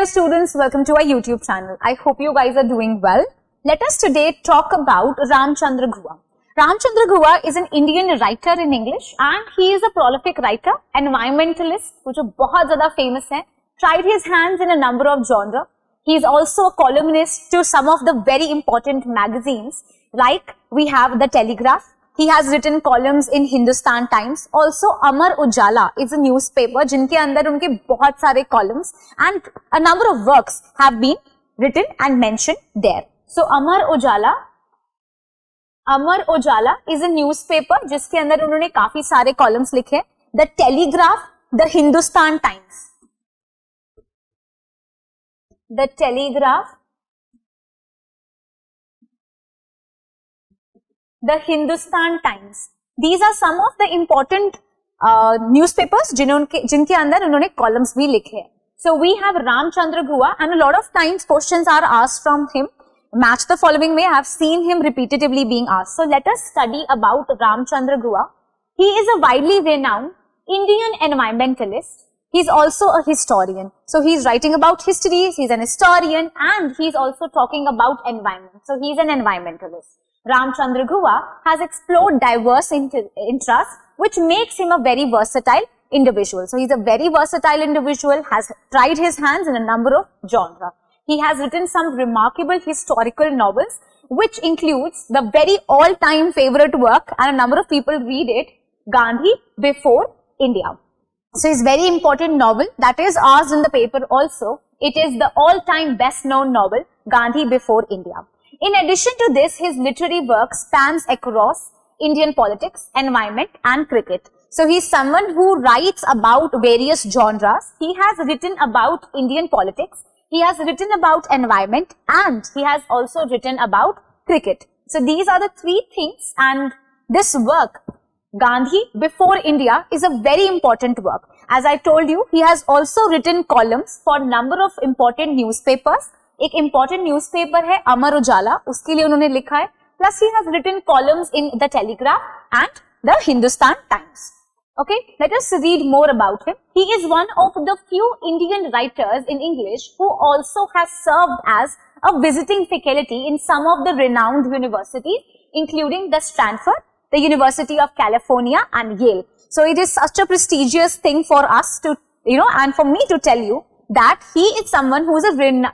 dear students, welcome to our YouTube channel. I hope you guys are doing well. Let us today talk about Ramchandra Guha. Ramchandra Guha is an Indian writer in English and he is a prolific writer, environmentalist, which is बहुत ज़्यादा famous है. Tried his hands in a number of genres. He is also a columnist to some of the very important magazines, like we have The Telegraph. He has written columns in Hindustan Times. Also, Amar Ujala is a newspaper जिनके अंदर उनके बहुत सारे columns and a number of works have been written and mentioned there. So, Amar Ujala is a newspaper जिसके अंदर उन्होंने काफी सारे columns लिखे. The Telegraph, the Hindustan Times. The Telegraph, the Hindustan Times. These are some of the important newspapers जिनके अंदर उन्होंने columns भी लिखे हैं. So we have Ramchandra Guha and a lot of times questions are asked from him. Match the following way. I have seen him repetitively being asked. So let us study about Ramchandra Guha. He is a widely renowned Indian environmentalist. He is also a historian. So he is writing about histories, he is an historian and he is also talking about environment. So he is an environmentalist. Ramchandra Guha has explored diverse interests which makes him a very versatile individual. So he is a very versatile individual, has tried his hands in a number of genres. He has written some remarkable historical novels which includes the very all-time favorite work and a number of people read it, Gandhi Before India. So his very important novel that is asked in the paper also. It is the all-time best-known novel, Gandhi Before India. In addition to this, his literary work spans across Indian politics, environment and cricket. So he is someone who writes about various genres. He has written about Indian politics, he has written about environment and he has also written about cricket. So these are the three things and this work, Gandhi Before India, is a very important work. As I told you, he has also written columns for number of important newspapers. एक important newspaper है अमर उजाला, उसके लिए उन्होंने लिखा है. Plus he has written columns in The Telegraph and the Hindustan Times. Okay, let us read more about him. He is one of the few Indian writers in English who also has served as a visiting faculty in some of the renowned universities, including the Stanford, the University of California and Yale. So it is such a prestigious thing for us to, and for me to tell you that he is someone who is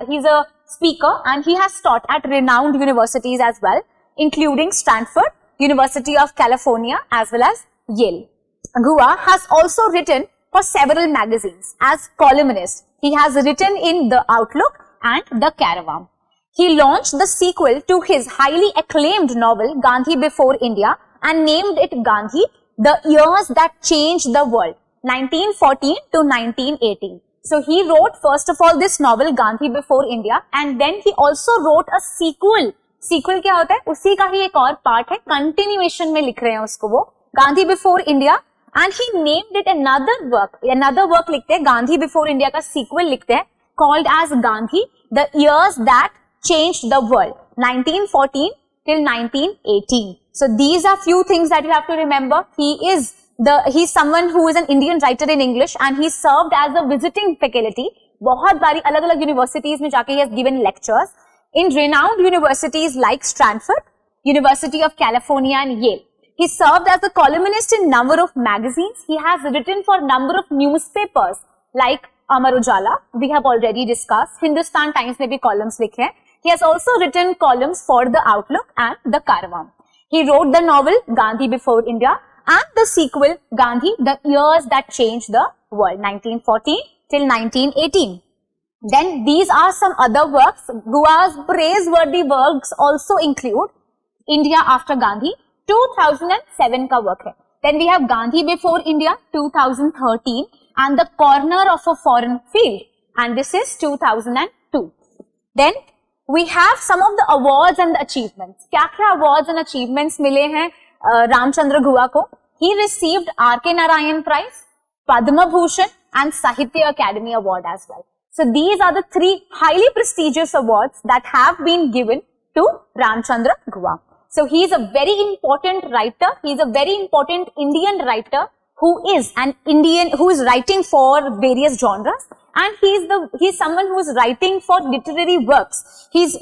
he's a speaker and he has taught at renowned universities as well, including Stanford, University of California as well as Yale. Guha has also written for several magazines as columnist. He has written in The Outlook and The Caravan. He launched the sequel to his highly acclaimed novel Gandhi Before India and named it Gandhi, The Years That Changed the World, 1914 to 1918. So he wrote first of all this novel Gandhi Before India and then he also wrote a sequel. Sequel क्या होता है? उसी का ही एक और part है, continuation में लिख रहे हैं उसको वो, Gandhi Before India and he named it another work लिखते हैं, Gandhi Before India का sequel लिखते हैं, called as Gandhi, The Years That Changed the World, 1914 till 1918. So these are few things that you have to remember. He's someone who is an Indian writer in English and he served as a visiting faculty. बहुत बारी अलग-अलग universities में जाके he has given lectures in renowned universities like Stanford, University of California and Yale. He served as a columnist in number of magazines. He has written for number of newspapers like Amar Ujala, we have already discussed. Hindustan Times में भी columns लिखे हैं. He has also written columns for The Outlook and The Caravan. He wrote the novel Gandhi Before India and the sequel Gandhi, The Years That Changed the World, 1914 till 1918. Then these are some other works. Guha's praiseworthy works also include India After Gandhi, 2007 का work है. Then we have Gandhi Before India, 2013 and The Corner of a Foreign Field and this is 2002. Then we have some of the awards and the achievements. क्या-क्या awards and achievements मिले हैं Ramchandra Guha को? He received R.K. Narayan Prize, Padma Bhushan and Sahitya Academy Award as well. So these are the three highly prestigious awards that have been given to Ramchandra Guha. So he is a very important writer. He is a very important Indian writer who is writing for various genres and he's someone who is writing for literary works. He's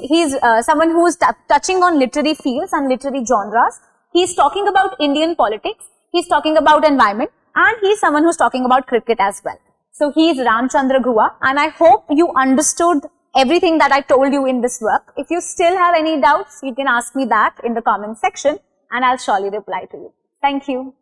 someone who is touching on literary fields and literary genres. He's talking about Indian politics. He's talking about environment, and he's someone who's talking about cricket as well. So he is Ramchandra Guha, and I hope you understood everything that I told you in this work. If you still have any doubts, you can ask me that in the comment section, and I'll surely reply to you. Thank you.